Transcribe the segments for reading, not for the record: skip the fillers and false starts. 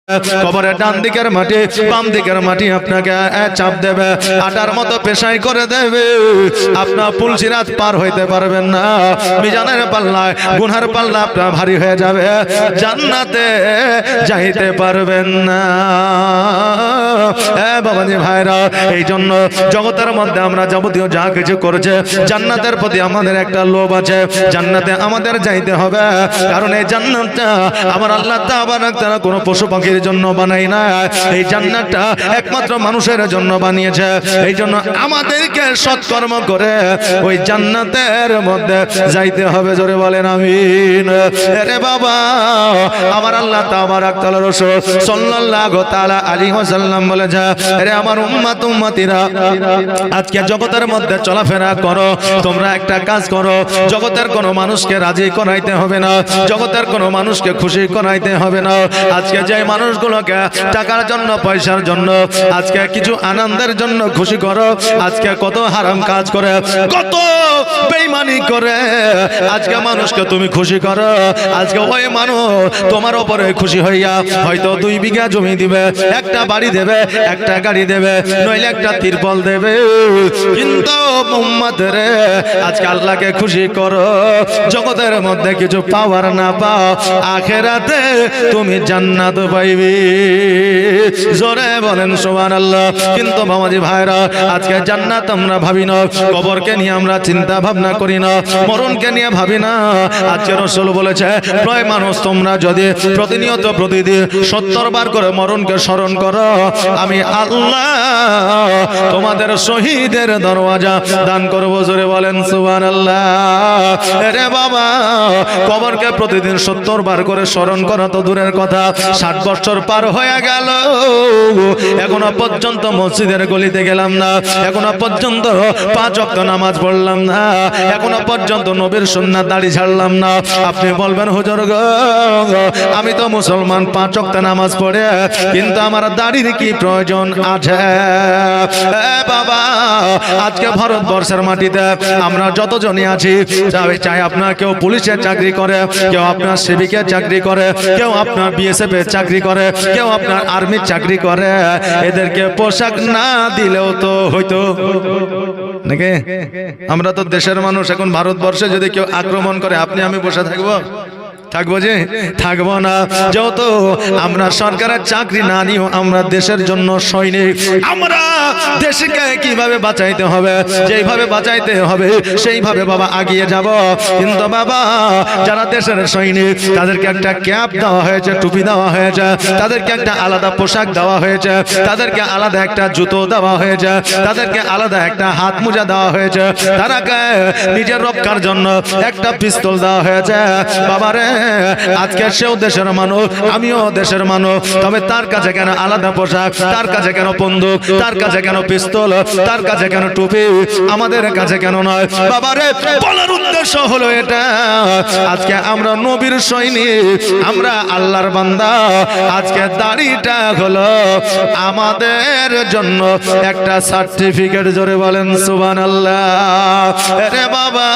কবরের ডান দিকের মাটি বাম দিকের মাটি আপনাকে চাপ দেবে, আটার মতো পেশাই করে দেবে। আপনার পুলসিরাত পার হইতে পারবেন না, মিজানের পাল্লায় গুনহার পাল্লা আপনার ভারী হয়ে যাবে, জান্নাতে যাইতে পারবেন না। বাবাজি ভাইরা, এই জন্য জগতের মধ্যে আমরা যাবতীয় যা কিছু করেছে, জান্নাতের প্রতি আমাদের একটা লোভ আছে। জান্নাতে আমাদের যাইতে হবে, কারণ এই জান্নাতটা আমার আল্লাহ তাআলা কোনো পশু পাখির জন্য বানাই না, এই জান্নাতটা একমাত্র মানুষের জন্য বানিয়েছে। এই জন্য আমাদেরকে সৎকর্ম করে ওই জান্নাতের মধ্যে যাইতে হবে। জোরে বলেন আমিন। আরে বাবা, আমার আল্লাহ তাআলা রাসূল সাল্লাল্লাহু তাআলা আলাইহি ওয়াসাল্লাম বলেছে, আরে আমার উম্মত উম্মতিরা, আজকে জগতের মধ্যে চলাফেরা করো, তোমরা একটা কাজ করো, জগতের কোনো মানুষকে রাজি করাইতে হবে না, জগতের কোনো মানুষকে খুশি করাইতে হবে না। আজকে যে মানুষগুলোকে টাকার জন্য পয়সার জন্য আজকে কিছু আনন্দের জন্য খুশি করো, আজকে কত হারাম কাজ করে কত বেঈমানি করে আজকে মানুষকে তুমি খুশি করো, আজকে ওই মানুষ তোমার উপরে খুশি হইয়া হয়তো 2 বিঘা জমি দিবে, একটা বাড়ি দেবে, একটা গাড়ি দেবে, নইলে একটা তিরপল দেবে। কিন্তু উম্মত রে, আজকে আল্লাহকে খুশি করো, জগতের মধ্যে কিছু পাওয়ার না পাও, আখিরাতে তুমি জান্নাত পাইবে। জোরে বলেন সুবহানাল্লাহ। কিন্তু বাবাজি ভাইরা, আজকে জান্নাত আমরা ভাবি না, কবরকে নিয়ে আমরা চিন্তা ভাবনা করি না, মরণকে নিয়ে ভাবি না। আজকে রাসূল বলেছে, প্রায় মানুষ তোমরা যদি প্রতিনিয়ত প্রতিদিন 70 বার করে মরণকে স্মরণ করো, আমি আল্লাহ তোমাদের শহীদের দরওয়াজা দান করব। জোরে বলেন সুবহানাল্লাহ। আরে বাবা, কবরকে প্রতিদিন 70 বার করে স্মরণ করা তো দূরের কথা, 60 বছর পার হয়ে গেল, এখনো পর্যন্ত মসজিদের গলিতে গেলাম না, এখনো পর্যন্ত 5 ওয়াক্ত নামাজ পড়লাম না, এখনো পর্যন্ত নবীর সুন্নাত দাড়ি ছাড়লাম না। আপনি বলবেন, হুজুর গো, আমি তো মুসলমান, 5 ওয়াক্ত নামাজ পড়ে, কিন্তু আমার দাড়ির কি প্রয়োজন আছে? বাবা, আজকে ভারতবর্ষের মাটিতে আমরা যতজনই আছি, চাই আপনার কেউ পুলিশের চাকরি করে, কেউ আপনার সিভিকের চাকরি করে, কেউ আপনার বিএসএফ এর চাকরি করে, কেউ আপনার আর্মির চাকরি করে, এদেরকে পোশাক না দিলেও তো হইতো নাকি? আমরা তো দেশের মানুষ, এখন ভারতবর্ষে যদি কেউ আক্রমণ করে আপনি আমি বসে থাকবো? থাকবো যে? থাকবো না। যত আমরা সরকারের চাকরি না নিও, আমরা দেশের জন্য সৈনিক, আমরা দেশকে কিভাবে বাঁচাইতে হবে, যেইভাবে বাঁচাইতে হবে সেইভাবে বাবা আগিয়ে যাব। কিন্তু বাবা, যারা দেশের সৈনিক তাদেরকে একটা ক্যাপ দেওয়া হয়েছে, টুপি দেওয়া হয়েছে, তাদেরকে একটা আলাদা পোশাক দেওয়া হয়েছে, তাদেরকে আলাদা একটা জুতো দেওয়া হয়েছে, তাদেরকে আলাদা একটা হাত মোজা দেওয়া হয়েছে, তারাকে নিজের রক্ষার জন্য একটা পিস্তল দেওয়া হয়েছে। বাবারে, আজকে সেও দেশের মানুষ, আমিও দেশের মানুষ, তবে তার কাছে কেন আলাদা পোশাক, তার কাছে কেন বন্দুক, তার কাছে কেন পিস্তল, তার কাছে কেন টুপি, আমাদের কাছে কেন নয়? বাবারে, বলার উদ্দেশ্য হলো এটা, আজকে আমরা নবীর সৈনিক, আমরা আল্লাহর বান্দা। আজকে দাড়িটা হলো আমাদের জন্য একটা সার্টিফিকেট। জোরে বলেন সুবহানাল্লাহ। আরে বাবা,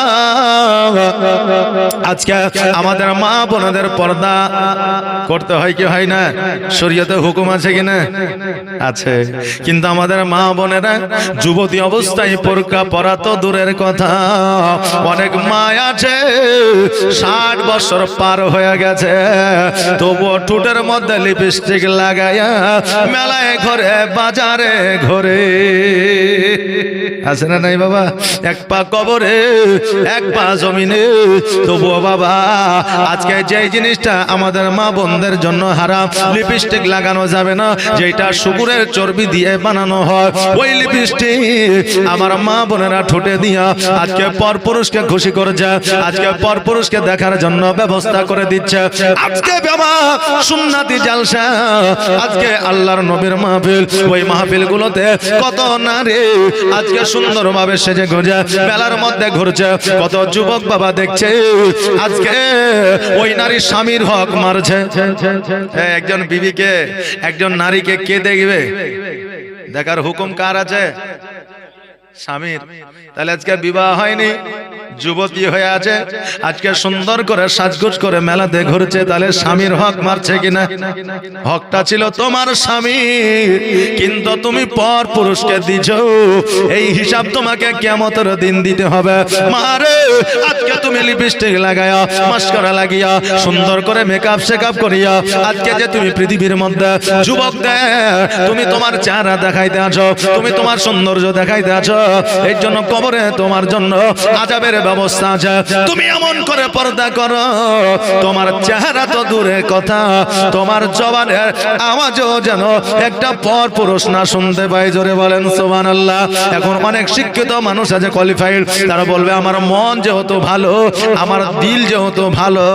আজকে আমাদের মা বোনদের পর্দা করতে হয় কি হয় না? শরীয়তে হুকুম আছে কিনা? আছে। কিন্তু আমাদের মা বোনেরা যুবতী অবস্থায় বোরকা পরা তো দূরের কথা, অনেক মা আছে 60 বছর পার হয়ে গেছে, তবুও ঠোঁটের মধ্যে লিপস্টিক লাগায়া মেলায় ঘরে বাজারে ঘরে। আছে না নাই বাবা? এক পা কবরে, এক পা জমিনে, তবুও বাবা আজকে যে জিনিসটা আমাদের মা বোনদের জন্য হারাম, লিপস্টিক লাগানো যাবে না, যেটা শুকুরের চর্বি দিয়ে বানানো হয়, ওই লিপস্টিক আমার মা বোনেরা ঠোঁটে দিয়া আজকে পরপুরুষকে খুশি করেছে, আজকে পরপুরুষকে দেখার জন্য ব্যবস্থা করে দিচ্ছে। আজকে বাবা সুন্নাতি জালসা, আজকে আল্লাহর নবীর মাহফিল, ওই মাহফিল গুলোতে কত নারী আজকে সুন্দরভাবে সেজে গুজে মেলার মধ্যে ঘুরছে, কত যুবক বাবা দেখছে আজকে ওই নারী স্বামীর হক মারছে। একজন বিবিকে, একজন নারীকে কে দেখবে? দেখার হুকুম কার আছে? স্বামীর। তাহলে আজকে বিবাহ হয়নি, যুবতী হয়ে আছে, আজকে সুন্দর করে সাজগোজ করে মেলাতে ঘুরছে, তাহলে স্বামীর হক মারছে কিনা? হকটা ছিল তোমার স্বামী, কিন্তু তুমি পর পুরুষকে দিছো, এই হিসাব তোমাকে কিয়ামতের দিন দিতে হবে। মারে আজকে তুমি লিপস্টিক লাগায়া, মাস্কারা লাগিয়া, সুন্দর করে মেকআপ শেকআপ করিয়া আজকে যে তুমি পৃথিবীর মধ্যে যুবকদের তুমি তোমার চেহারা দেখাইতে আছো, তুমি তোমার সৌন্দর্য দেখাইতে আছো, এর জন্য কবরে তোমার জন্য আযাবের ব্যবস্থা আছে। তুমি এমন করে পর্দা করো, তোমার চেহারা তো দূরের কথা, তোমার জবানের আওয়াজও যেন একটা পর পুরুষ না শুনতে পাই। জোরে বলেন সুবহানাল্লাহ। এখন অনেক শিক্ষিত মানুষ আছে, কোয়ালিফাইড, তারা বলবে আমার মন যেহেতু ভালো, আমার দিল যেহেতু ভালো,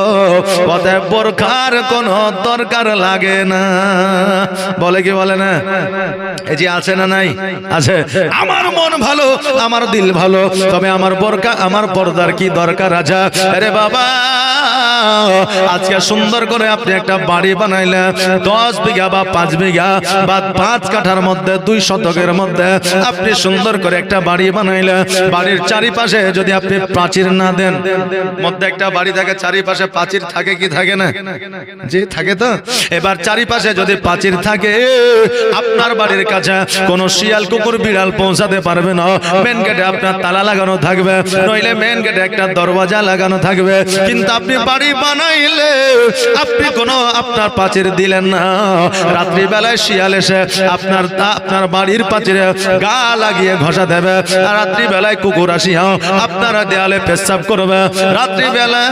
অতএব বোরখার কোনো দরকার লাগে না। বলে কি বলে না? এই যে আছে না নাই? আছে। আমার মন ভালো, আমার দিল ভালো, তবে আমার বোরকা আমার পর্দার কি দরকার আছে? আরে বাবা, আজকে সুন্দর করে আপনি একটা বাড়ি বানাইলেন, 10 বিঘা বা 5 বিঘা বা 5 কাঠার মধ্যে 2 শতকের মধ্যে আপনি সুন্দর করে একটা বাড়ি বানাইলেন। বাড়ির চারিপাশে যদি আপনি প্রাচীর না দেন, মধ্যে একটা বাড়ি থাকে, চারিপাশে প্রাচীর থাকে কি থাকে না? জি থাকে তো। এবার চারিপাশে যদি প্রাচীর থাকে, আপনার বাড়ির কাছে কোন শিয়াল কুকুর বিড়াল পৌঁছাতে পারবে না। মেন গেটে আপনার তালা লাগানো থাকবে, নইলে মেন গেটে একটা দরওয়াজা লাগানো থাকবে। কিন্তু আপনি বাড়ি বানাইলে আপনি কোনো আপনার প্রাচীর দিলেন না, রাত্রি বেলায় শিয়াল এসে আপনার বাড়ির প্রাচীরে গা লাগিয়ে ঘষা দেবে, আর রাত্রি বেলায় কুকুর আসিয়া আপনারা দেয়ালে পেশাব করবে, রাত্রি বেলা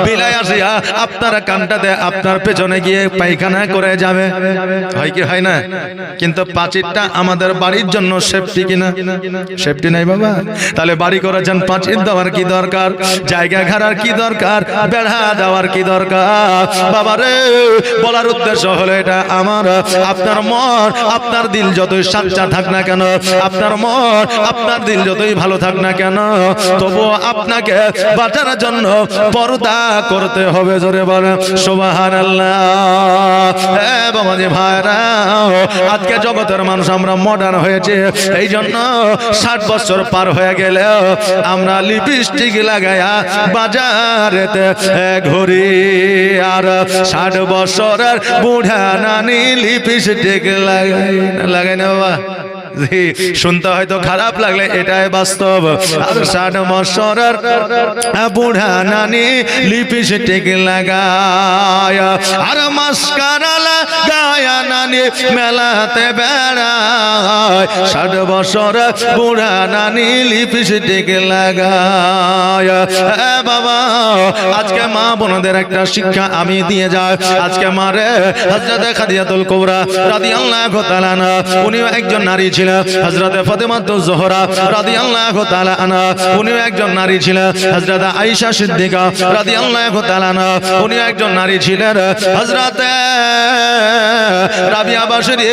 বিলাই আসিয়া আপনার কানটাতে আপনার পেছনে গিয়ে পায়খানা করে যাবে। হয় কি হয় না? কিন্তু প্রাচীরটা আমাদের বাড়ির জন্য সেফটি কিনা? সেফটি নাই বাবা। তাহলে বাড়ি করেছেন, প্রাচীর দেওয়ার কি দরকার? জায়গা ঘেরার কি দরকার? বেড়া দেওয়ার কি দরকার? বাবারে, বলার উদ্দেশ্য হলো এটা, আমার আপনার মন আপনার দিল যতই সাচ্চা থাক না কেন, আপনার মন আপনার দিল যতই ভালো থাক না কেন, তবুও আপনাকে বাঁচানোর জন্য পর্দা করতে হবে। জোরে বলেন সুবহানাল্লাহ। বাবাজি ভাইরা, আজকে জগতের মানুষ আমরা মডার্ন হয়েছে, এই জন্য 60 বছর পার হয়ে গেলে আমরা লিপস্টিক লাগায়া বাজারেতে ঘুরি, আর 60 বছরের বুড়া নানি লিপস্টিক লাগাই না বাবা। শুনতে হয়তো খারাপ লাগলে এটাই বাস্তব। আর 60 বছরের বুড়া নানি লিপস্টিক লাগায়, আর মাস্কারা লাগায়া নানি মেলাতে বেড়ায়, 60 বছরের বুড়া নানি লিপস্টিক লাগায়। বাবা, আজকে মা বোনদের একটা শিক্ষা আমি দিয়ে যাই। আজকে মারে হযরত খাদিজাতুল কুবরা রাদিয়াল্লাহু তাআলা আনহা, উনি একজন নারী ছিলেন। হযরত ফাতেমাতুজ জোহরা রাদিয়াল্লাহু তাআলা আনহা, উনি একজন নারী ছিলেন। হযরত আয়েশা সিদ্দিকা রাদিয়াল্লাহু তাআলা আনহা, উনি একজন নারী ছিলেন। হযরত রাবিয়া বাশরি,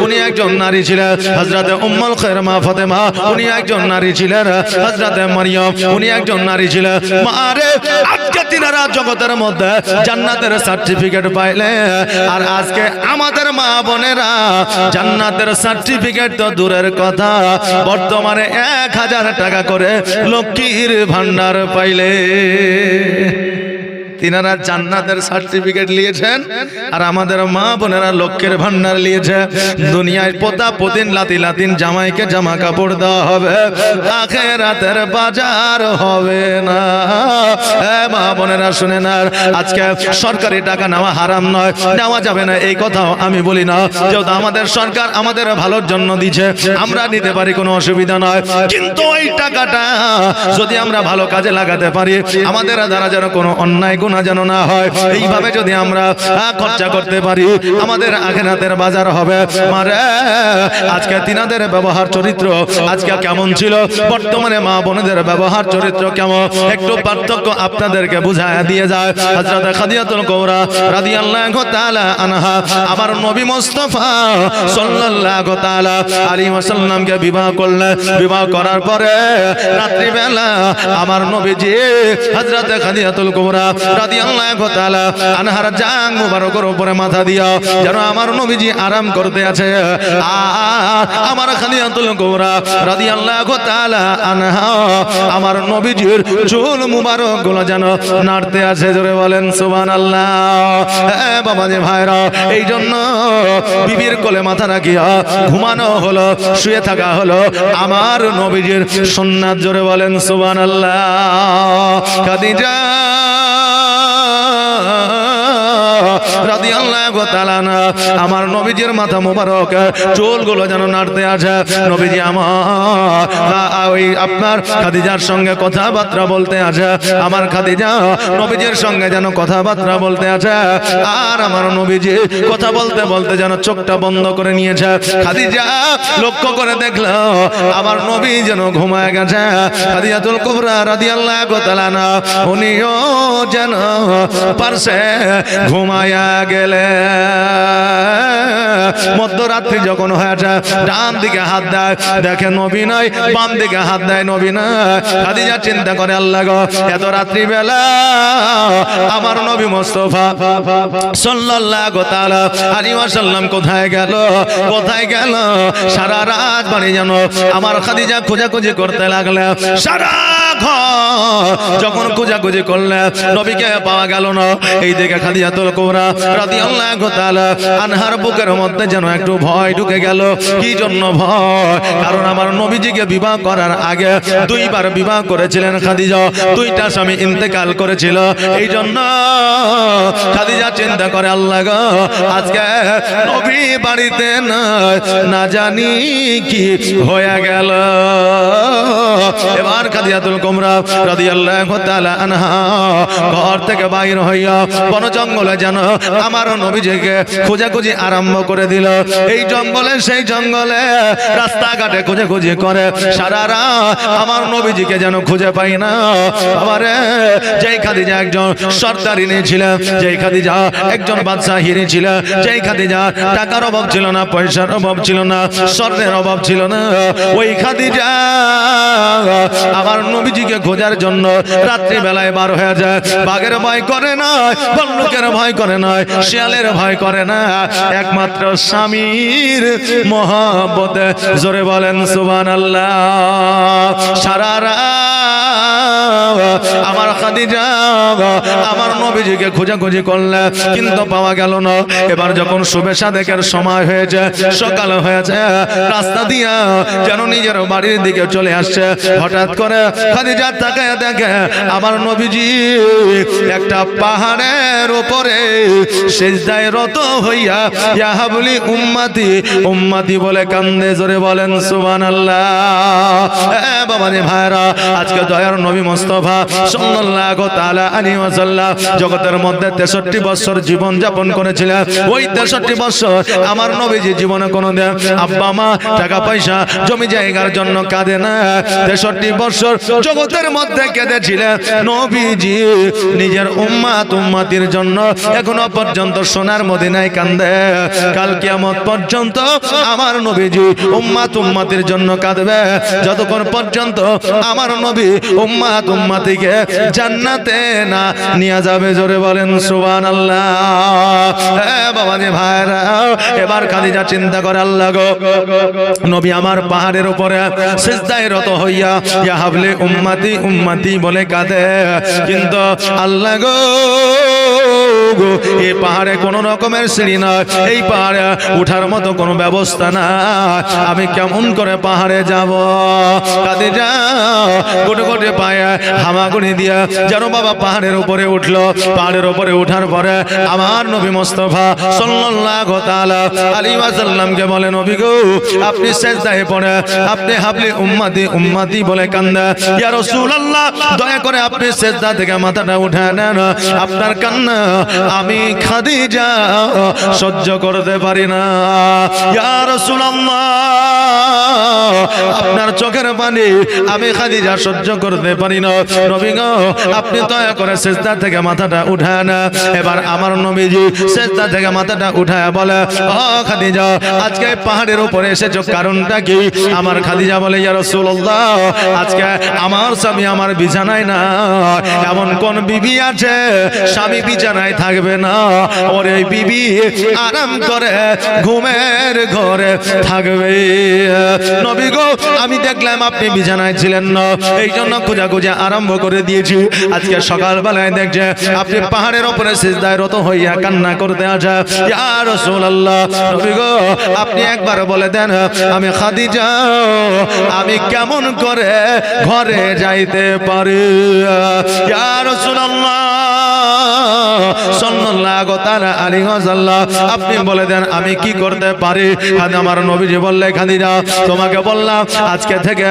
উনি একজন নারী ছিলেন। হযরত উম্মুল খায়র মা ফাতেমা, উনি একজন নারী ছিলেন। হযরত মারইয়াম, উনি একজন নারী ছিলেন। মারে আজকে তিনারা জগতের মধ্যে জান্নাতের সার্টিফিকেট পাইলে, আর আজকে আমাদের মা বোনেরা জান্নাতের সার্টিফিকেট তো দূরের কথা, বর্তমানে 1000 টাকা করে লক্ষ্মীর ভান্ডার পাইলে। তিনারা জান্নাতের সার্টিফিকেট নিয়েছেন, আর আমাদের মা বোনেরা লক্ষ্যের ভান্ডার নিয়েছে। দুনিয়ায় পোতা পতিন লাতি লাতিন জামাইকে জামা কাপড় দেওয়া হবে, আখিরাতের বাজার হবে না। মা বোনেরা শুনেন, আর আজকে সরকারি টাকা নেওয়া হারাম নয়, নেওয়া যাবে না এই কথাও আমি বলি না, যেহেতু আমাদের সরকার আমাদের ভালোর জন্য দিচ্ছে, আমরা নিতে পারি, কোনো অসুবিধা নয়। কিন্তু ওই টাকাটা যদি আমরা ভালো কাজে লাগাতে পারি, আমাদের দ্বারা যেন কোনো অন্যায় গুনাহ যেন না হয়, এইভাবে যদি আমরা খরচা করতে পারি, আমাদের আখিরাতের বাজার হবে। মারে আজকে তিনাদের ব্যবহার চরিত্র আজকে কেমন ছিল, বর্তমানে মা বোনদের ব্যবহার চরিত্র কেমন, একটু পার্থক্য আপনাদেরকে বুঝায় দিয়ে যায়। হযরত খাদিজাতুল কুবরা রাদিয়াল্লাহু তাআলা আনহা আমার নবী মুস্তাফা সাল্লাল্লাহু তাআলা আলাইহি ওয়াসাল্লামকে বিবাহ করলেন। বিবাহ করার পরে রাত্রি বেলা আমার নবীজি হযরত খাদিজাতুল কুবরা রাদিয়াল্লাহু তাআলা আনহার জাং মুবারকের উপরে মাথা দিয়া যেন আমার নবীজি আরাম করতে আছে। আর আমার খাদিজাতুল কুবরা রাদিয়াল্লাহু তাআলা আনহা আমার নবীজির চুল মুবারক গুলো যেন নাড়তে আছে। জোরে বলেন সুবহানাল্লাহ। বাবা যে ভাইরা, এই জন্য বিবির কোলে মাথা রাখিয়া ঘুমানো হলো, শুয়ে থাকা হলো আমার নবীজির সুন্নাত। জোরে বলেন সুবহানাল্লাহ। খাদিজা রাদিয়াল্লাহু তাআলা আমার নবীজির মাথা মুবারক চুলগুলো যেন নাড়তে আছে। নবীজি আমার ওই আপনার খাদিজার সঙ্গে কথাবার্তা বলতে আছে। আমার খাদিজা নবীজির সঙ্গে যেন কথাবার্তা বলতে আছে। আর আমার নবীজি কথা বলতে বলতে যেন চোখটা বন্ধ করে নিয়েছে। খাদিজা লক্ষ্য করে দেখল আমার নবী যেন ঘুমায় গেছে। খাদিজাতুল কুবরা রাদিয়াল্লাহু তাআলা উনিও যেন পারছে ঘুমায়া গেলে। মধ্যরাত্রি যখন হয়েছে, ডান দিকে হাত দেয়, দেখে নবী নাই, বাম দিকে হাত দেয়, নবী নাই। খাদিজা চিন্তা করে, আল্লাহ গো, এত রাত্রি বেলা আমার নবী মুস্তাফা সাল্লাল্লাহু তাআলা আলাইহি ওয়াসাল্লাম কোথায় গেল, কোথায় গেল? সারা রাত বাড়ি যেন আমার খাদিজা খোঁজাখুঁজি করতে লাগলে। সারা যখন খোঁজাখুঁজি করলে নবীকে পাওয়া গেল না। এই দিকে খাদিজাতুল কুবরা রাদিয়াল্লাহু তাআলা আনহার বুকের মধ্যে যেন একটু ভয় ঢুকে গেল। কি জন্য ভয়? কারণ আমার নবীজিকে বিবাহ করার আগে দুইবার বিবাহ করেছিলেন খাদিজা, দুইটা স্বামী ইন্তেকাল করেছিল। এই জন্য খাদিজা চিন্তা করে, আল্লাহ গো, আজকে নবী বাড়িতে না জানি কি হয়ে গেল। এবার খাদিজাতুল কুবরা রাদিয়াল্লাহু তাআলা আনহা ঘর থেকে বাইর হইয়া বন জঙ্গলে যেন আমার নবীজিকে খোঁজাখুঁজি আরম্ভ করে দিল। এই জঙ্গলে সেই জঙ্গলে রাস্তাঘাটে খোঁজাখুঁজি করে সারা রাত আমার নবীজিকে যেন খুঁজে পাই না। আবারে যেই খাদিজা একজন সর্দারিনী ছিলেন, যেই খাদিজা একজন বাদশাহিনী ছিলেন, যেই খাদিজা টাকার অভাব ছিল না, পয়সার অভাব ছিল না, স্বর্ণের অভাব ছিল না, ওই খাদিজা আমার নবীজিকে খোঁজার জন্য রাত্রি বেলায় বার হয়ে যায়। বাঘের ভয় করে না, ভাল্লুকের ভয় করে না, শিয়ালের ভয় করে না, একমাত্র স্বামীর মহব্বতে। জোরে বলেন সুবহানাল্লাহ। সারা রাত আমার খাদিজা আমার নবীজিকে খোঁজাখুঁজি করলে কিন্তু পাওয়া গেল না। এবার যখন শুভে সাদেকের সময় হয়েছে, সকাল হয়েছে, রাস্তা দিয়া যেন নিজের বাড়ির দিকে চলে আসছে, হঠাৎ করে খাদিজা তাকায় দেখে আমার নবীজি একটা পাহাড়ের উপরে সিজদায় রত হইয়া ইয়া হাবলি উম্মতি উম্মতি বলে কান্দে। জোরে বলেন সুবহানাল্লাহ। বাবা রে ভাইরা, আজকে দয়ার নবী মুস্তাফা সাল্লাল্লাহু তাআলা আলাইহি ওয়াসাল্লাম জগতের মধ্যে 63 বছর জীবন যাপন করেছিলেন। ওই 63 বছর আমার নবীজি জীবনে কোনোদিন আব্বা মা টাকা পয়সা জমি জায়গার জন্য কাঁদে না। 63 বছর জগতের মধ্যে কেঁদেছিলেন নবীজি নিজের উম্মত উম্মতির জন্য। এখনো পর্যন্ত সোনার মদিনায় কান্দে। কাল কিয়ামত পর্যন্ত আমার নবীজি উম্মত উম্মতির জন্য কাঁদবে, যতক্ষণ পর্যন্ত আমার নবী উম্মত উম্মতিকে জান্নাতে না নিয়ে যাবে। জোরে বলেন সুবহানাল্লাহ। বাবা রে ভাইরা, এবার খাদিজা চিন্তা করে, আল্লাহ গো, নবী আমার পাহাড়ের উপরে সিজদায় রত হইয়া ইয়া হাবলি উম্মতি উম্মতি বলে কাঁদে, কিন্তু আল্লাহ গো, এই পাহাড়ে কোন রকমের সিঁড়ি নয়, এই পাহাড়ে উঠার মতো কোনো ব্যবস্থা না, আমি কেমন করে পাহাড়ে যাব? খাদিজা গোটে গোটে পায়ে হামাগুড়ি দিয়া যেন বাবা পাহাড়ের উপরে উঠলো। পাহাড়ের উপরে উঠার পরে আমার নবী মুস্তাফা সাল্লাল্লাহু তাআলা আলাইহি ওয়াসাল্লামকে বলে, নবী গো, আপনি সিজদায় পড়ে আপনি হাবলি উম্মতি উম্মতি বলে কান্দা। ইয়া রাসূলুল্লাহ, দয়া করে আপনি সিজদা থেকে মাথাটা উঠায় নেন, আপনার কান্না আমি খাদিজা সহ্য করতে পারি পারি না। ইয়া রাসূলুল্লাহ, আপনার চোখের পানি আমি খাদিজা সহ্য করতে পারি না। নবী গো, আপনি দয়া করে সিজদা থেকে মাথাটা উঠান। এবার আমার নবীজি সিজদা থেকে মাথাটা উঠায় বলে, ও খাদিজা, আজকে পাহাড়ের উপরে এসেছো কারণটা কি? আমার খাদিজা বলে, ইয়া রাসূলুল্লাহ, আজকে আমার স্বামী আমার বিছানায় না। এমন কোন বিবি আছে স্বামী বিছানায় থাকবে না? ওর এই বিবি আরাম করে ঘুমের ঘরে থাকবে। নবী গো, আমি দেখলাম আপনি বিছানায় ছিলেন না, এই জন্য খোঁজাখুঁজি আরম্ভ করে দিয়েছি। আজকে সকালবেলায় দেখছে আপনি পাহাড়ের উপরে সিজদায় রত হইয়া কান্না করতে আসা। ইয়া রাসূলুল্লাহ, নবী গো, আপনি একবার বলে দেন আমি খাদিজা আমি কেমন করে ঘরে যাইতে পারি? ইয়া রাসূলুল্লাহ সাল্লাল্লাহু তাআলা আলাইহি ওয়াসাল্লাম, আপনি বলে দেন আমি কি করতে পারি? আমার নবীজি বললেন, খাদিজা, তোমাকে বললাম আজকে থেকে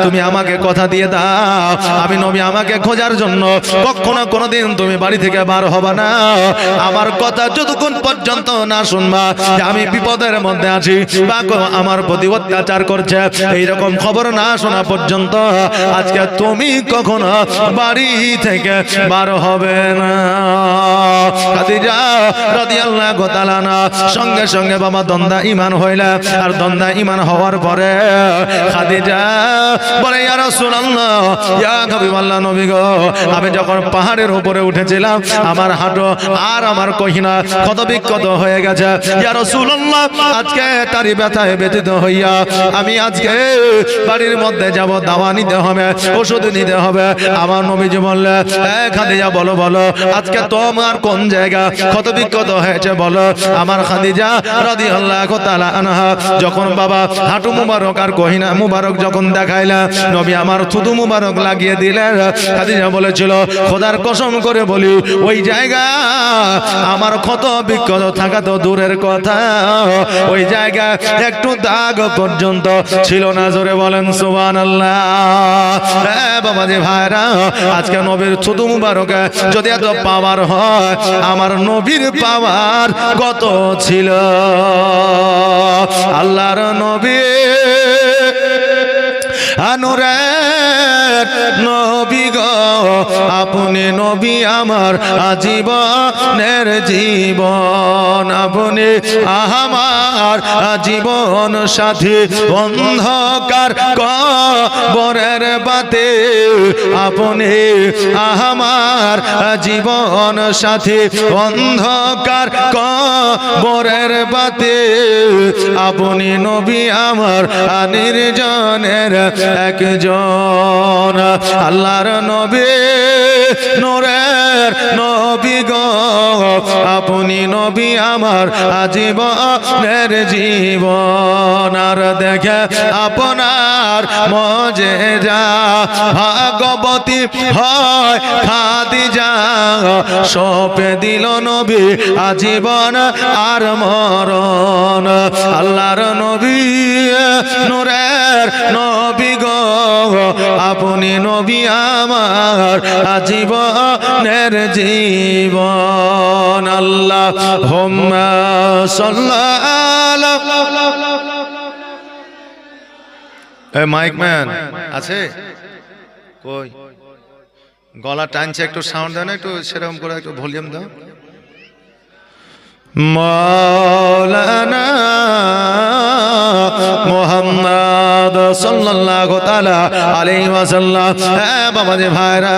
তুমি আমাকে কথা দিয়ে দাও, আমি নবী আমাকে খোঁজার জন্য কখনো কোনোদিন তুমি বাড়ি থেকে বার হবে না। আমার কথা যতক্ষণ পর্যন্ত না শুনবা যে আমি বিপদের মধ্যে আছি বা আমার প্রতি অত্যাচার করছে, এইরকম খবর না শোনা পর্যন্ত আজকে তুমি কখনো বাড়ি থেকে বার হবে না। খাদিজা রাদিয়াল্লাহু তাআলা আনহা সঙ্গে সঙ্গে বাবা দন্দা ঈমান হইলা। আর দন্দা ঈমান হওয়ার পরে খাদিজা বলে, ইয়া রাসূলুল্লাহ, ইয়া হাবিবাল্লাহ, নবী গো, আমি যখন পাহাড়ের উপরে উঠেছিলাম আমার হাঁটু আর আমার কহিনা ক্ষতবিক্ষত হয়ে গেছে। ইয়া রাসূলুল্লাহ, আজকে তারই ব্যথায় ব্যথিত হইয়া আমি আজকে বাড়ির মধ্যে যাব, দাওয়া নিতে হবে, ওষুধ নিতে হবে। আমার নবীজি বললে, খাদিজা বলো বলো, আজকে তোমার কোন জায়গা ক্ষতবিক্ষত হয়েছে বলো। আমার খাদিজা রাদিয়াল্লাহু তাআলা আনহা যখন বাবা হাঁটু মুবারক আর কহিনা মুবারক যখন দেখাইলা, নবী আমার থুতু মুবারক লাগিয়ে দিলেন। খাদিজা বলেছিল, খোদার কসম করে বলি, ওই জায়গা আমার ক্ষত বিক্ষত থাকা তো দূরের কথা, ওই জায়গা একটু দাগ পর্যন্ত ছিল না। জোরে বলেন সুবহানাল্লাহ। বাবাজি ভাইরা, আজকে নবীর থুতু মুবারক যদি এত পাওয়ার হয়, আমার নবীর পাওয়ার কত ছিল? আল্লাহর নবী আনুরের নবী গো, আপনি নবী আমার আজীবনের জীবন, আপনি আমার জীবন সাথী, অন্ধকার কবরের বাতে আপনি আমার জীবন সাথী, অন্ধকার কবরের বাতে আপনি নবী আমার নির্জনের একজন। আল্লাহর নবী নূরের নবী গো, আপনি নবী আমার আজীবনের জীবন। আর দেখে আপনার মজেজা ভাগবতী হয় খাদিজা, সঁপে দিল নবী আজীবন আর মরণ। আল্লাহর নবী নূরের নবী গো, আপনি নবী আমার আজীবনের জীবন। আল্লাহুম্মা সাল্লাল্লাহু। এই মাইক ম্যান আছে কই? গলা টানছে, একটু সাউন্ড দাও না, একটু সেরকম করে একটু ভলিউম দাও। মাওলানা মুহাম্মদ সাল্লাল্লাহু তাআলা আলাইহি ওয়াসাল্লাম। বাবাজি ভাইরা,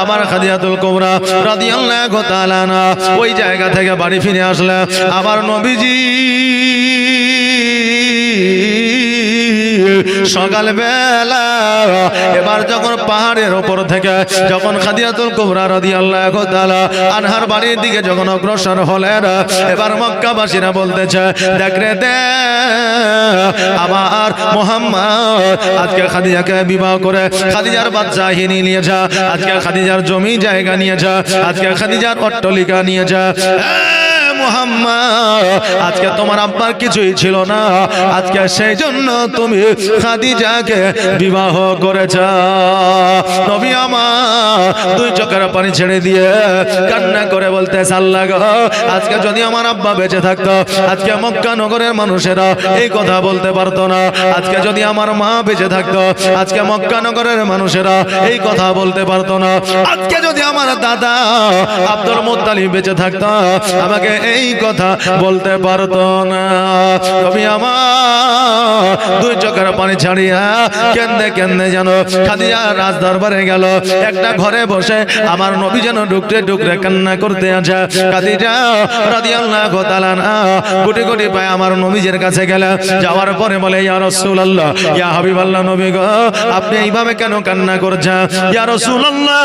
আমার খাদিজাতুল কুবরা রাদিয়াল্লাহু তাআলা আনহা ওই জায়গা থেকে বাড়ি ফিরে আসলে আমার নবীজি সকালবেলা এবার যখন পাহাড়ের ওপর থেকে যখন খাদিজাতুল কুবরা রাদিয়াল্লাহু তাআলা আনহার বাড়ির দিকে যখন অগ্রসর হলেন, এবার মক্কাবাসীরা বলতেছে, দেখ রে দে, আমার মুহাম্মদ আজকে খাদিজাকে বিবাহ করে খাদিজার বাদশাহী নিয়েছে, আজকে খাদিজার জমি জায়গা নিয়েছে, আজকে খাদিজার অট্টালিকা নিয়েছে। মুহাম্মদ আজকে তোমার আব্বার কিছুই ছিল না, আজকে সেই জন্য তুমি খাদিজাকে বিবাহ করেছ। নবী আমার দুই চোখের পানি ছেড়ে দিয়ে কান্না করে বলতে আল্লাহ গো, আজকে যদি আমার আব্বা বেঁচে থাকতো আজকে মক্কা নগরের মানুষেরা এই কথা বলতে পারতো না। আজকে যদি আমার মা বেঁচে থাকতো আজকে মক্কা নগরের মানুষেরা এই কথা বলতে পারতো না। আজকে যদি আমার দাদা আব্দুল মুত্তালিব বেঁচে থাকতো আমাকে এই কথা বলতে পারতো না। নবী আমার দুই চোখের পানি ছাড়িয়া কেন্দে কেন্দে যেন খাদিজা রাজ দরবারে গেল। একটা ঘরে বসে আমার নবী যেন ডুকরে ডুকরে কান্না করতে আছে। খাদিজা রাদিয়াল্লাহু তাআলা কোটি কোটি পায় আমার নবীর কাছে গেলে, যাওয়ার পরে বলে ইয়া রাসূলুল্লাহ, ইয়া হাবিবাল্লাহ, নবী গো আপনি এইভাবে কেন কান্না করছেন? ইয়া রাসূলুল্লাহ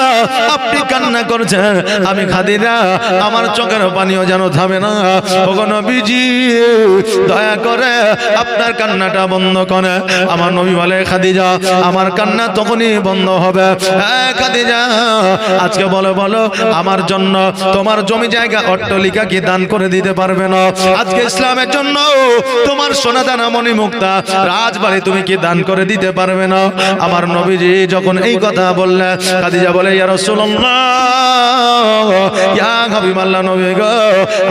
আপনি কান্না করছেন, আমি খাদিজা আমার চোখের পানিও যেন থামে না। ওগো নবীজি দয়া করে আপনার কান্নাটা বন্ধ করে। আমার নবী বলে খাদিজা আমার কান্না তখনই বন্ধ হবে। হ্যাঁ খাদিজা আজকে বলো বলো আমার জন্য তোমার জমি জায়গা অট্টালিকা কি দান করে দিতে পারবে না? আজকে ইসলামের জন্য তোমার সোনা দানা মণি মুক্তা রাজবাড়ি তুমি কি দান করে দিতে পারবে না? আমার নবীজি যখন এই কথা বললেন খাদিজা বলে ইয়া রাসূলুল্লাহ, ইয়া হাবিবাল্লাহ, নবী গো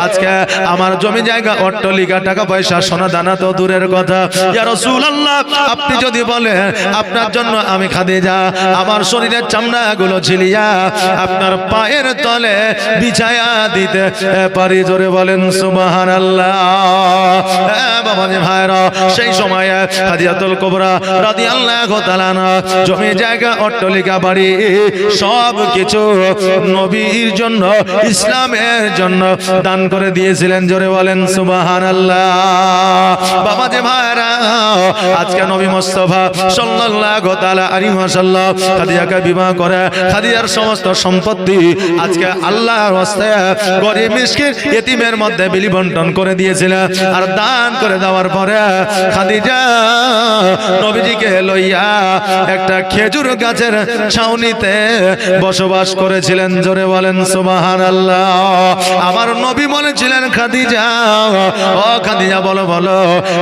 আজকে আমার জমি জায়গা অট্টালিকা টাকা পয়সা সোনা দানা তো দূরের কথা, ইয়া রাসূলুল্লাহ আপনি যদি বলেন আপনার জন্য আমি খাদিজা আমার শরীরের চামড়াগুলো ছিলিয়া আপনার পায়ের তলে বিছায়া দিতে পারি। জোরে বলেন সুবহানাল্লাহ। বাবাজি ভাইরা সেই সময়ে খাদিজাতুল কুবরা রাদিয়াল্লাহু তাআলা জমি জায়গা অট্টালিকা বাড়ি সব কিছু নবীর জন্য ইসলামের জন্য দান করে দিয়েছিলেন। জোরে বলেন সুবহানাল্লাহ। বাবাজি ভাইরা আজকে নবী মুস্তাফা সাল্লাল্লাহু তাআলা আলাইহি ওয়াসাল্লাম খাদিজাকে বিবাহ করে খাদিজার সমস্ত সম্পত্তি আজকে আল্লাহর রাস্তে গরিব মিসকিন ইতিমের মধ্যে বিলি বন্টন করে দিয়েছিলেন। আর দান করে দেওয়ার পরে খাদিজা নবীজিকে লইয়া একটা খেজুর গাছের ছাউনিতে বসবাস করেছিলেন। জোরে বলেন সুবহানাল্লাহ। আমার নবী বলেছিলেন খাদিজা, ও খাদিজা বলো বলো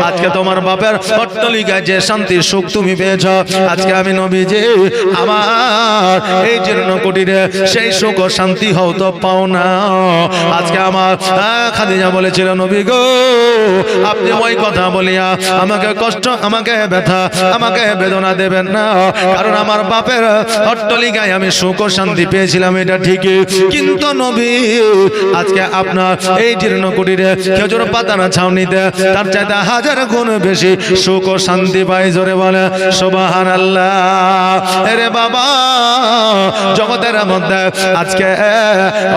আজকে তোমার বাপের অট্টালিকায় যে শান্তি সুখ তুমি পেয়েছ আজকে আমি নবীজি আমার এই জীর্ণ কুটিরে সেই সুখ ও শান্তি হও তো পাও না। আজকে আমার খাদিজা বলেছিল নবী গো আপনি ওই কথা বলিয়া আমাকে কষ্ট আমাকে ব্যথা আমাকে বেদনা দেবেন না, কারণ আমার বাপের অট্টালিকায় আমি সুখ ও শান্তি পেয়েছিলাম এটা ঠিকই, কিন্তু নবী আজকে আপনার এই জীর্ণ কুটিরে খেজুর পাতার ছাউনিতে তার চাইতে হাজার গুণ বেশি সুখ ও শান্তি পাই। জোরে বলে সুবহানাল্লাহ। আরে বাবা জগতের মধ্যে আজকে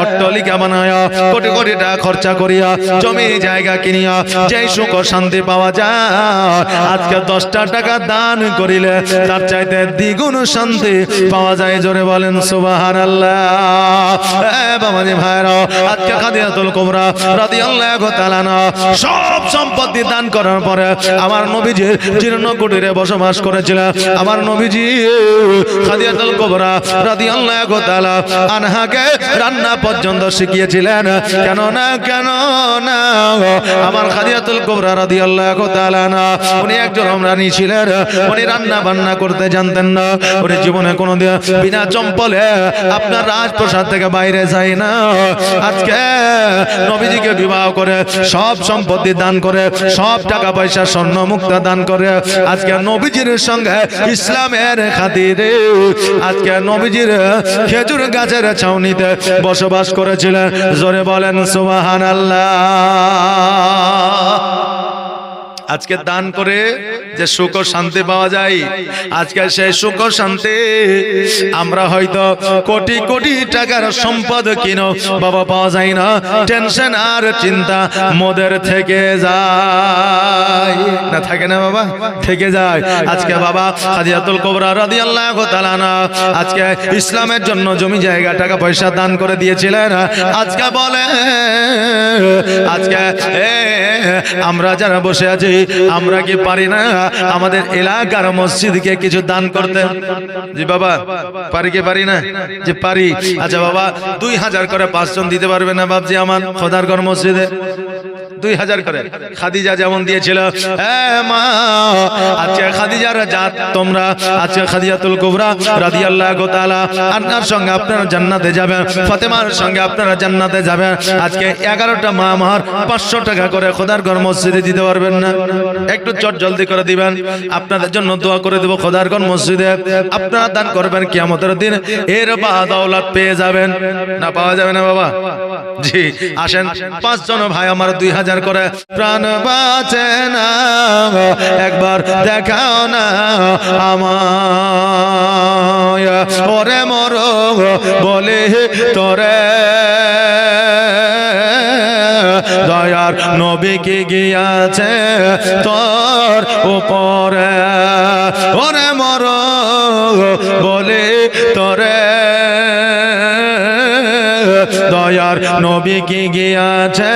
অট্টালিকা বানায়া কোটি কোটি টাকা খরচা করিয়া জমি জায়গা কিনিয়া যেই সুখ ও শান্তি পাওয়া যায় আজকে 10টা টাকা দান করিলে তার চাইতে দ্বিগুণ শান্তি পাওয়া যায়। জোরে বলেন সুবহানাল্লাহ। বাবাজি ভাইরা আজকে খাদিজাতুল কুবরা রাদিয়াল্লাহু তাআলা সব সম্পত্তি দান করার পরে আমার নবীজি জীর্ণ কুটিরে বসবাস করেছিলেন। আমার নবীজি খাদিজাতুল কুবরা রাদিয়াল্লাহু তাআলা আনহাকে রান্না পর্যন্ত শিখিয়েছিলেন। কেন না আমার খাদিজাতুল কুবরা রাদিয়াল্লাহু তাআলা উনি একজন রানী ছিলেন, উনি রান্না বান্না করতে জানতেন না, উনি জীবনে কোনোদিন বিনা চম্পলে আপনার রাজপ্রাসাদ থেকে বাইরে যায় না। আজকে নবীজিকে বিবাহ করে সব সম্পত্তি দান করে সব টাকা পয়সা স্বর্ণ মুক্তা দান করে আজকে নবীজির সঙ্গে ইসলামের খাতিরে আজকে নবীজির খেজুর গাছের ছাউনিতে বসবাস করেছিলেন। জোরে বলেন সুবহানাল্লাহ। আজকে দান করে যে সুখ ও শান্তি পাওয়া যায় আজকে সেই সুখ ও শান্তি আমরা হয়তো কোটি কোটি টাকার সম্পদ কিনো বাবা পাওয়া যায় না, টেনশন আর চিন্তা মোদের থেকে যায় না, থাকে না বাবা, থেকে যায়। আজকে বাবা খাদিজাতুল কুবরা রাদিয়াল্লাহু তাআলা আজকে ইসলামের জন্য জমি জায়গা টাকা পয়সা দান করে দিয়েছিলেন। আজকে বলে আজকে আমরা যারা বসে আছি আমরা কি পারি না আমাদের এলাকার মসজিদকে কিছু দান করতে? জি বাবা, পারি কি পারি না? যে পারি। আচ্ছা বাবা, 2000 করে 5 জন দিতে পারবে না বাপজি আমার খোদার ঘর মসজিদে? 2000 করে খাদিজা যেমন দিয়েছিল। মা, আচ্ছা খাদিজার জাত তোমরা, আচ্ছা খাদিজাতুল কুবরা রাদিয়াল্লাহু তাআলা আনহার সঙ্গে আপনারা জান্নাতে যাবেন, ফাতেমার সঙ্গে আপনারা জান্নাতে যাবেন। আজকে 11টা মা আমার 500 টাকা করে খোদার ঘর মসজিদে দিতে পারবেন না? একটু চট জলদি করে দিবেন, আপনাদের জন্য দোয়া করে দেব খোদার ঘর মসজিদে। আপনারা দান করবেন, কিয়ামতের দিন এর বাদৌলত পেয়ে যাবেন। না পাওয়া যাবে না বাবা? জি আসেন, 5 জন ভাই আমার 2000 করে। প্রাণ বাঁচে না একবার দেখাও না আমায়, ওরে মরো বলে তোরে দয়ার নবী কি গিয়াছে তোর উপরে, ওরে মরো বলে তোরে দয়ার নবী কি গিয়াছে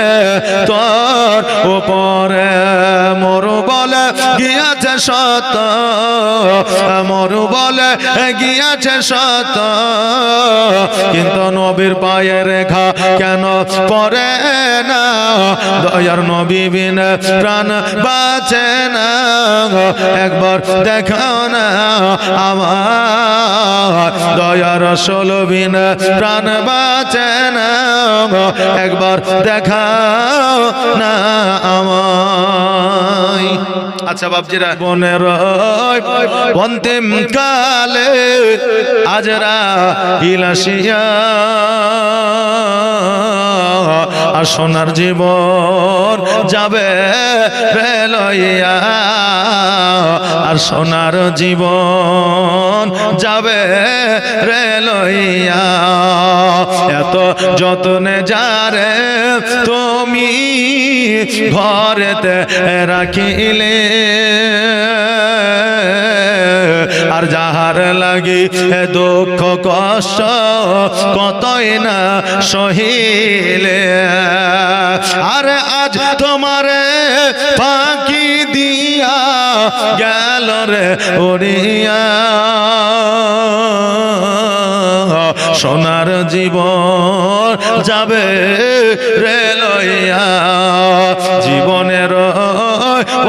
তোর উপরে। মরু বলে গিয়াছে সত, মরু বলে গিয়াছে সত, কিন্তু নবীর পায়ে রেখা কেন পরে না? দয়ার নবী বিন প্রাণ বাঁচে না, একবার দেখাও না আমার দয়ার রাসূল বিন প্রাণ বাঁচে না, একবার দেখাও না আমায়। আচ্ছা বাপজিরা, বনের অন্তিম কালে আজরা ইলাসিয়া আর সোনার জীবন যাবে রে লইয়া, আর সোনার জীবন যাবে রে লইয়া। এত যত্নে যারে তুমি ঘরেতে রাখিলে, আর যাহার লাগি দুঃখ কষ্ট কতই না সহিলে, আর আজ তোমারে ফাঁকি দিয়া গেল রে উড়িয়া, সোনার জীবন যাবে রে লইয়া। জীবনের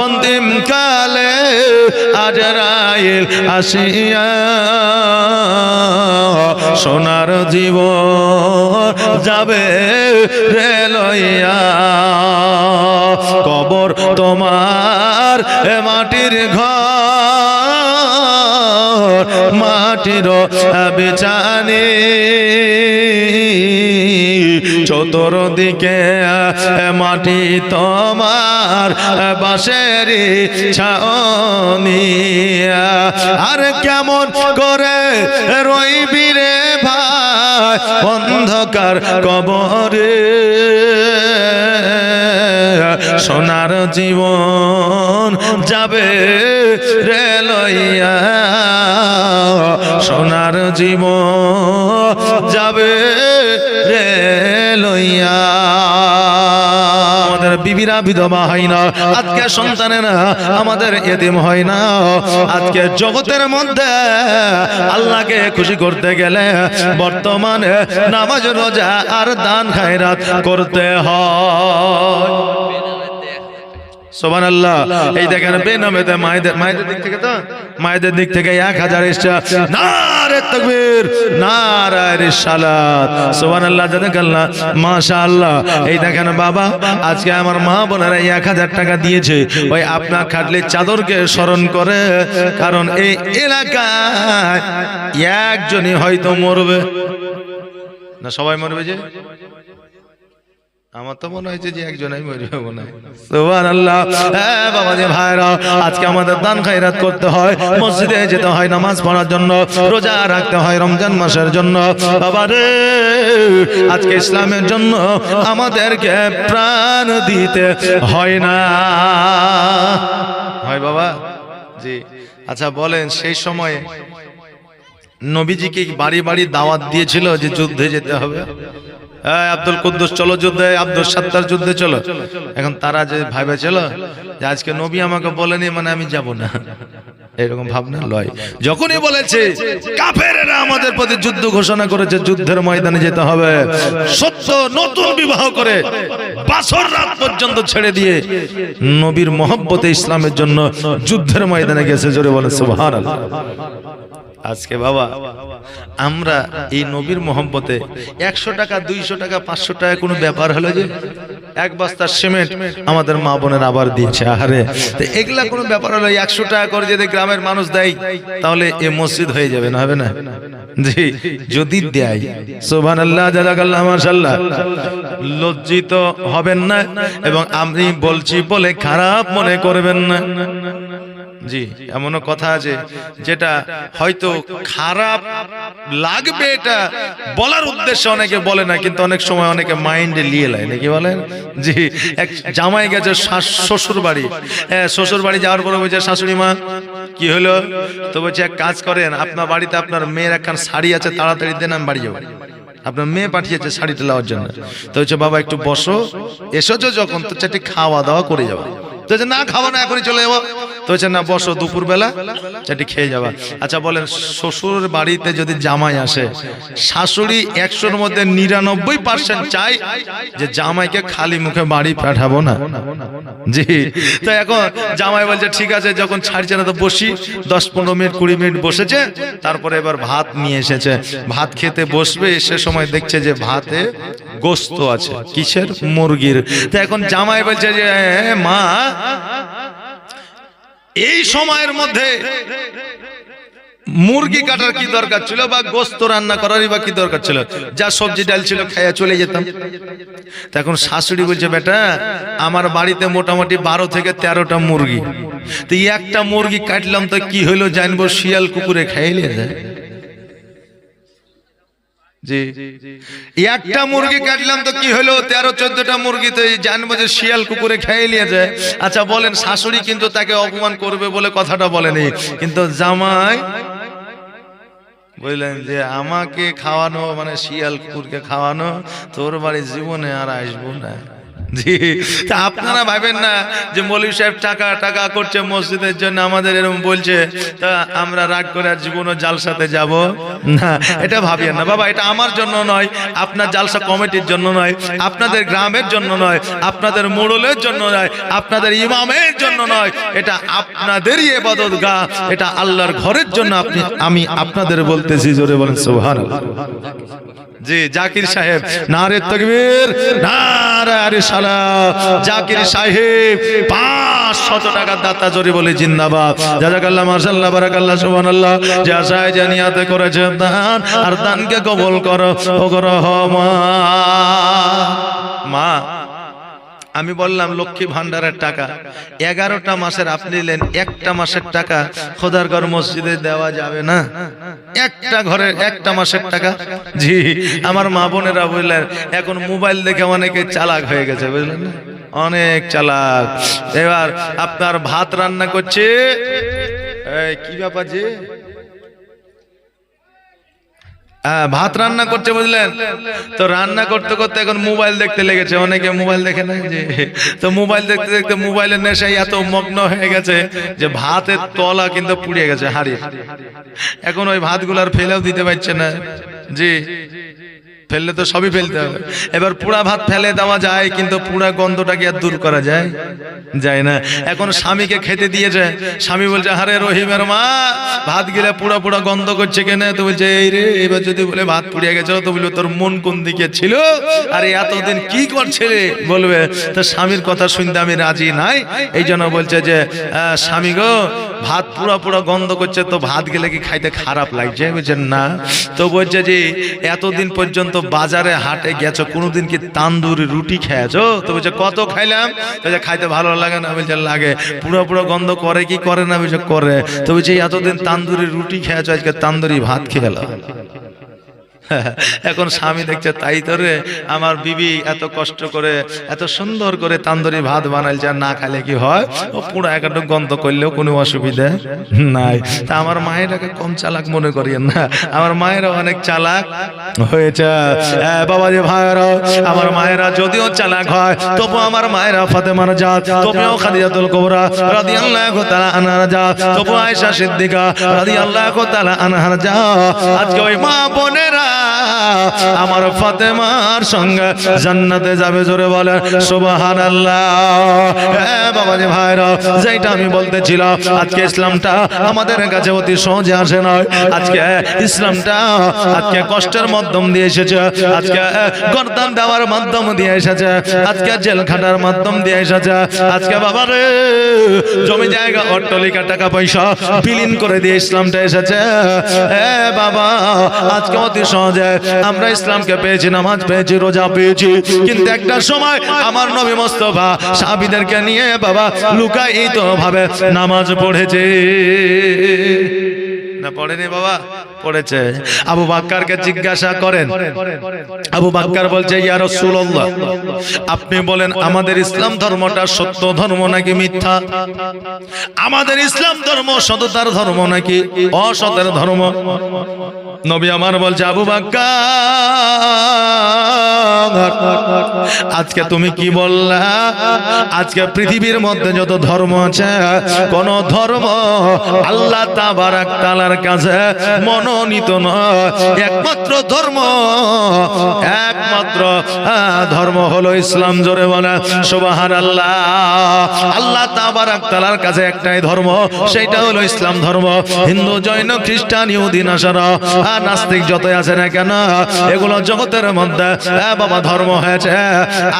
অন্তিম কালে আজরাইল আসিয়া সোনার জীবন যাবে রে লইয়া। কবর তোমার মাটির ঘর, মাটির বিছানি, চতুর্দিকে মাটি তোমার বাঁশের ছাউনি, আর কেমন করে রইবি রে ভাই অন্ধকার কবরে, সোনার জীবন যাবে রে লইয়া, সোনার জীবন যাবে রে লইয়া। আমাদের বিবিরা বিধবা হয় না, আজকে সন্তানেরা আমাদের এতিম হয় না। আজকে জগতের মধ্যে আল্লাহকে খুশি করতে গেলে বর্তমানে নামাজ রোজা আর দান খায়রাত করতে হয়। সুবহানাল্লাহ। এই দেখেন বেনামেতে মায়েদের দিক থেকে, তো মায়েদের দিক থেকে 1000 এসছে। নারে তাকবীর, নারে রিসালাত, সুবহানাল্লাহ, জাযাকাল্লাহ, মাশাআল্লাহ। এই দেখেন বাবা, আজকে আমার মা বোনেরা 1000 টাকা দিয়েছে ওই আপনার খাটলির চাদরকে স্মরণ করে, কারণ এই এলাকায় একজনই হয়তো মরবে না, সবাই মরবে। যে আমার তো মনে হয়েছে যে একজনই মরবে মনে হয়। সুবহানাল্লাহ। হ্যাঁ বাবা যে ভাইরা, আজকে আমাদের দান খায়রাত করতে হয়, মসজিদে যেতে হয় নামাজ পড়ার জন্য, রোজা রাখতে হয় রমজান মাসের জন্য। বাবা রে, আজকে ইসলামের জন্য আমাদেরকে প্রাণ দিতে হয় না, হয় বাবা? জি। আচ্ছা বলেন, সেই সময়ে নবীজিকে বাড়ি বাড়ি দাওয়াত দিয়েছিল যে যুদ্ধে যেতে হবে? আব্দুল কুদ্দুস চলো যুদ্ধে, আব্দুল সাত্তার যুদ্ধে চলো। এখন তারা যে ভাবেছিল যে আজকে নবী আমাকে বলেনি মানে আমি যাব না, এরকম ভাবনা লয়। যখনই বলেছে কাফেররা আমাদের প্রতি যুদ্ধ ঘোষণা করেছে, যুদ্ধের ময়দানে যেতে হবে, সত্য নতুন বিবাহ করে বাসর রাত পর্যন্ত ছেড়ে দিয়ে নবীর মহব্বতে ইসলামের জন্য যুদ্ধের ময়দানে গেছে। জোরে বলে সুবহানাল্লাহ। আজকে বাবা আমরা এই নবীর মহব্বতে 100 টাকা 200 টাকা 500 টাকা কোনো ব্যাপার হলো যে এক বস্তা সিমেন্ট আমাদের মা বোনের আবার দিয়েছে, আরে তো এগুলা কোনো ব্যাপার হলো? 100 টাকা করে যদি গ্রামের মানুষ দেয় তাহলে এ মসজিদ হয়ে যাবে না, হবে না? জি, যদি দেয় সুবহানাল্লাহ জাযাকাল্লাহ মাশাআল্লাহ, লজ্জিত হবেন না এবং আমি বলছি বলে খারাপ মনে করবেন না। জি, এমনও কথা আছে যেটা হয়তো খারাপ লাগবে, এটা বলার উদ্দেশ্যে অনেকে বলে না, কিন্তু অনেক সময় অনেকে মাইন্ডে নিয়ে নেয়, নাকি বলেন? জি, এক জামাই গেছে শ্বশুর বাড়ি, শ্বশুর বাড়ি যাওয়ার পরে বলছে শাশুড়ি মা কি হলো? তো বলছে এক কাজ করেন, আপনার বাড়িতে আপনার মেয়ের একখান শাড়ি আছে, তাড়াতাড়ি দেন আমি বাড়ি যাবো। আপনার মেয়ে পাঠিয়েছে শাড়িটা নেওয়ার জন্য। তো বলছে বাবা একটু বসো, এসেছো যখন তো চারটি খাওয়া দাওয়া করে যাবো। তো না খাবো না, এখনই চলে যাবো। তো হচ্ছে না, বসো, দুপুর বেলা চারটি খেয়ে যাবা। আচ্ছা বলেন, শ্বশুর বাড়িতে যদি জামাই আসে, শাশুড়ি 100-র মধ্যে 99% চাই যে জামাইকে খালি মুখে বাড়ি পাঠাবো না। জি, তো এখন জামাই বলছে ঠিক আছে, যখন ছাড়ছে না তো বসি। 10-15 মিনিট 20 মিনিট বসেছে, তারপরে এবার ভাত নিয়ে এসেছে, ভাত খেতে বসবে। সে সময় দেখছে যে ভাতে গোস্ত আছে, কিসের? মুরগির। তো এখন জামাই বলছে যে মা এই সময়ের মধ্যে মুরগি কাটার কি দরকার ছিল, বা গোস্ত রান্না করারই বা কি দরকার ছিল? যা সবজি ডাল ছিল খাইয়া চলে যেতাম। তখন শাশুড়ি বলছে বেটা আমার বাড়িতে মোটামুটি 12 থেকে 13টা মুরগি, তো একটা মুরগি কাটলাম তো কি হলো জানবো? শিয়াল কুকুরে খাইলে যায়। জি, একটা মুরগি কাটলাম তো কি হলো? 13-14টা মুরগি, তো জানবো যে শিয়াল কুকুরে খেয়ে নিয়ে যায়। আচ্ছা বলেন, শাশুড়ি কিন্তু তাকে অপমান করবে বলে কথাটা বলেনি, কিন্তু জামাই বললেন যে আমাকে খাওয়ানো মানে শিয়াল কুকুরকে খাওয়ানো, তোর বাড়ি জীবনে আর আসবো না। জি, তা আপনারা ভাবেন না যে মৌলভী সাহেব টাকা টাকা করছে মসজিদের জন্য, আমাদের এরকম বলছে, তা আমরা রাগ করে আর জীবনও জালসাতে যাব না, এটা ভাবিয়েন না বাবা। এটা আমার জন্য নয়, আপনার জালসা কমিটির জন্য নয়, আপনাদের গ্রামের জন্য নয়, আপনাদের মোড়লের জন্য নয়, আপনাদের ইমামের জন্য নয়, এটা আপনাদেরই ইবাদত গাহ, এটা আল্লাহর ঘরের জন্য আমি আপনাদের বলতেছি। জোরে বলেন সুবহানাল্লাহ। জি, জাকির সাহেব নারে তাকবীর, নারে রিসালাত। জাকির সাহেব 500 টাকা দাতা, জোরে বলে জিন্দাবাদ। জাযাকাল্লাহ মাশাআল্লাহ বারাকাল্লাহ সুবহানাল্লাহ। যে আশায় জানিয়াতে করেছে দান, আর দানকে কবুল করো ও রহমান। মা আমি বললাম লক্ষ্মী ভান্ডারের টাকা 11টা মাসের, আপনি নিলেন একটা মাসের টাকা, খোদার ঘর মসজিদে দেওয়া যাবে না? একটা ঘরের একটা মাসের টাকা। জি, আমার মা বোনেরা বললেন এখন মোবাইল দেখে অনেকে চালাক হয়ে গেছে, বুঝলেন না? অনেক চালাক। এবার আপনার ভাত রান্না করছে, কি ব্যাপার যে ভাত রান্না করছে, বুঝলেন? তো রান্না করতে করতে এখন মোবাইল দেখতে লেগেছে। অনেকে মোবাইল দেখে না, যে তো মোবাইল দেখতে দেখতে মোবাইলের নেশায় এত মগ্ন হয়ে গেছে যে ভাতের তলা কিন্তু পুড়ে গেছে হাড়ি। এখন ওই ভাতগুলার ফেলেও দিতে পারছে না। জি, ফেললে তো সবই ফেলতে হবে। এবার পুরা ভাত ফেলে দেওয়া যায়, কিন্তু পুরা গন্ধটাকে আর দূর করা যায়? যায় না। এখন স্বামীকে খেতে দিয়েছে, স্বামী বলছে আরে রহিমের মা ভাত গিলে পুরা পুরা গন্ধ করছে কেন? তো বলছে এই রে, এবার যদি বলে ভাত পুড়িয়ে গেছে, তো বলবে তোর মন কোন দিকে ছিল, আরে এতদিন কি করছিলে বলবে। তো স্বামীর কথা শুনতে আমি রাজি নাই, এই জন্য বলছে যে স্বামী গো ভাত পুরা পুরা গন্ধ করছে, তো ভাত গেলে কি খাইতে খারাপ লাগছে? বলছেন না। তো বলছে যে এতদিন পর্যন্ত বাজারে হাটে গেছো, কোনোদিন কি তান্দুরি রুটি খেয়েছো? তো বলছে কত খাইলাম। বলছে খাইতে ভালো লাগে না? বলছে লাগে। পুরো পুরো গন্ধ করে কি করে না? বলছে করে। তো বলছে এতদিন তান্দুরি রুটি খেয়েছো, আজকে তান্দুরি ভাত খেয়ে গেল। এখন স্বামী দেখছে তাই তো রে, আমার বিবি এত কষ্ট করে এত সুন্দর করে তান্দুরি ভাত বানাইছে, আর না খাইলে কি হয়, ও পুরো একটা গন্ধ করলেও কোনো অসুবিধা নাই। তা আমার মায়েরাকে কম চালাক মনে করিয়েন না, আমার মায়েরা অনেক চালাক হয়েছে। বাবা যে ভাইরা, আমার মায়েরা যদিও চালাক হয় তবু আমার মায়েরা ফাতেমার জাত, তবুও খাদিজাতুল কুবরা রাদিয়াল্লাহু তাআলা আনহার জাত, তবু আয়েশা সিদ্দিকা রাদিয়াল্লাহু তাআলা আনহার জাত। আজকে ওই মা বোনেরা আমার ফাতেমার সঙ্গে জান্নাতে যাবে, জোরে বলেন সুবহানাল্লাহ। বাবা যে ভাইরা, যেটা আমি বলতেছিলাম, আজকে ইসলামটা আমাদের কাছে অতি সহজে আসে নয়। আজকে ইসলামটা আজকে কষ্টের মাধ্যম দিয়ে এসেছে, আজকে গর্দান দেওয়ার মাধ্যম দিয়ে এসেছে, আজকে জেল খাটার মাধ্যম দিয়ে এসেছে, আজকে বাবা রে জমি জায়গা অট্টালিকা টাকা পয়সা বিলীন করে দিয়ে ইসলামটা এসেছে। বাবা আজকে অতি সহজে আমরা ইসলামকে পেয়েছি, নামাজ পেয়েছি, রোজা পেয়েছি, কিন্তু একটা সময় আমার নবী মুস্তাফা সাহাবীদেরকে নিয়ে বাবা লুকায়িত ভাবে নামাজ পড়েছে না? পড়েনি বাবা? পড়েছে। আবু বকরকে জিজ্ঞাসা করেন, আবু বকর বলছে ইয়া রাসূলুল্লাহ, আপনি বলেন আমাদের ইসলাম ধর্মটা সত্য ধর্ম নাকি মিথ্যা? আমাদের ইসলাম ধর্ম সততার ধর্ম নাকি অসতের ধর্ম? নবী আমার বলছে আবু বকর, আজকে তুমি কি বললা? আজকে পৃথিবীর মধ্যে যত ধর্ম আছে, কোন ধর্ম আল্লাহ তাবারাক তাআলার কাছে মনোনীত নয়। একমাত্র ধর্ম হলো ইসলাম। জোরে বলে সুবহানাল্লাহ। আল্লাহ তাবারাক তাআলার কাছে একটাই ধর্ম, সেটা হলো ইসলাম ধর্ম। হিন্দু, জৈন, খ্রিস্টান, ইহুদি, নাসারা, নাস্তিক যতই আছে না কেন, এগুলো জগতের মধ্যে বাবা ধর্ম হয়েছে।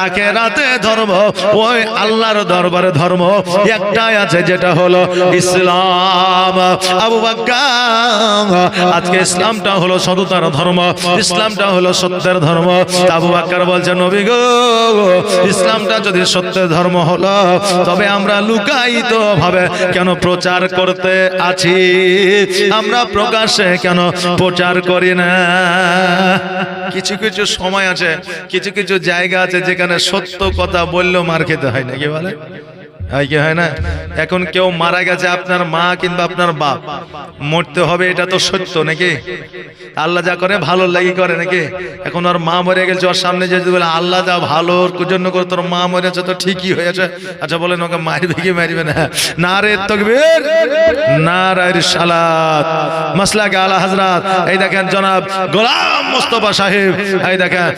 আখিরাতে ধর্ম ওই আল্লাহর দরবারে ধর্ম একটাই আছে, যেটা হলো ইসলাম। আবু বকর, আজকে ইসলামটা হলো সততার ধর্ম, ইসলামটা হলো সত্যের ধর্ম। আবু বকর বলছে নবী গো, ইসলামটা যদি সত্যের ধর্ম হলো, তবে আমরা লুকায়িত ভাবে কেন প্রচার করতে আছি? আমরা প্রকাশ্যে কেন প্রচার করি না? কিছু কিছু সময় আছে, কিছু কিছু জায়গা আছে যেখানে সত্য কথা বললেও মার খেতে হয়, নাকি বলে? কি হয় না? এখন কেউ মারা গেছে, আপনার মা কিংবা আপনার বাপ, মরতে হবে, এটা তো সত্য নাকি? আল্লাহ যা করে ভালো লাগি করে নাকি? এখন ওর মা মরে গেছে, ওর সামনে যে বলে আল্লাহ যা ভালোর জন্য করে, তোর মা মরেছে তো ঠিকই হয়েছে, আচ্ছা বলেন ওকে মারবে কি মারবে না? নারে তাকবীর, নারে রিসালাত, মাসলাকে আলা হযরত। এই দেখেন জনাব গোলাম মোস্তফা সাহেব, এই দেখেন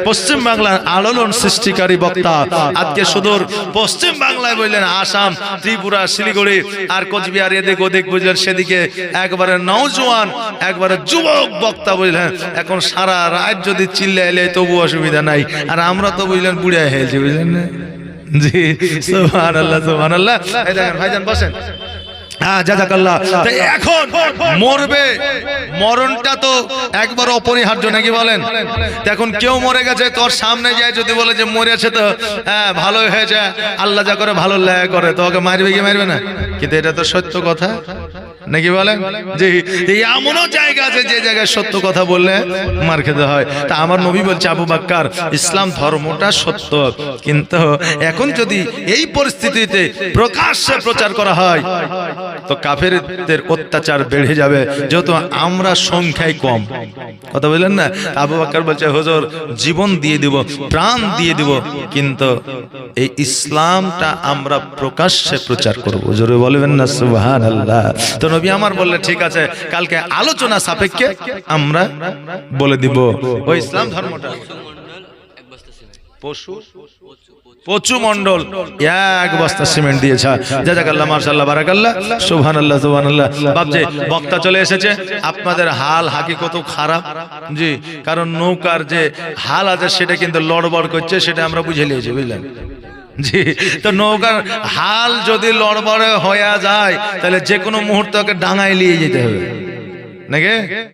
পশ্চিম বাংলার আলোড়ন সৃষ্টিকারী বক্তা। আজকে সুদূর পশ্চিম বাংলায় বললেন, আসাম, ত্রিপুরা, শিলিগুড়ি আর কোচবিহার, এদিক ওদিক বুঝলেন, সেদিকে একবারে নওজোয়ান, একবারে যুবক বক্তা বুঝলেন। এখন সারা রাত যদি চিল্লাইলে তবু অসুবিধা নাই, আর আমরা তো বুঝলেন বুড়িয়া হয়েছি, বুঝলেন না? জি সুবহানাল্লাহ, সুবহানাল্লাহ। এই দেখেন ভাইজান বসেন। জাযাকাল্লাহ। এখন মরবে, মরণটা তো একবার অপরিহার্য, নাকি বলেন? এখন কেউ মরে গেছে, তোর সামনে যায় যদি বলে যে মরেছে তো ভালো হয়েছে, আল্লাহ যা করে ভালো লাগে করে, তো ওকে মারবে কি মারবে না? কিন্তু এটা তো সত্য কথা, নাকি বলেন? জি, এমনও জায়গা আছে যে জায়গায় সত্য কথা বললে মার খেতে হয়। তা আমার নবী বলছে আবু বকর, ইসলাম ধর্মটা সত্য, কিন্তু এখন যদি এই পরিস্থিতিতে প্রকাশ্যে প্রচার করা হয় তো কাফেরদের অত্যাচার বেড়ে যাবে, যেহেতু আমরা সংখ্যায় কম। কথা বললেন না? আবু বকর বলছে হুজুর জীবন দিয়ে দিব, প্রাণ দিয়ে দিব, কিন্তু এই ইসলামটা আমরা প্রকাশ্যে প্রচার করব। জোরে বলবেন না সুবহানাল্লাহ। তো নবী আমার বললে ঠিক আছে, কালকে আলোচনা সাপেক্ষে আমরা বলে দিব ওই ইসলাম ধর্মটা। পশু মন্ডল এক বস্তা সিমেন্ট দিয়েছে। জাযাকাল্লাহ, মাশাআল্লাহ, বারাকাল্লাহ, সুবহানাল্লাহ, সুবহানাল্লাহ। বাপজি বক্তা চলে এসেছে, আপনাদের হাল হাকিকত খারাপ। জি, কারণ নৌকার যে হাল আছে সেটা কিন্তু লড়বড় করছে, সেটা আমরা বুঝে নিয়েছি, বুঝলেন? জি, তো নৌকার হাল যদি লড়বড়ে হয়ে যায় তাহলে যে কোনো মুহূর্তে ওকে ডাঙায় নিয়ে যেতে হবে, নাকি?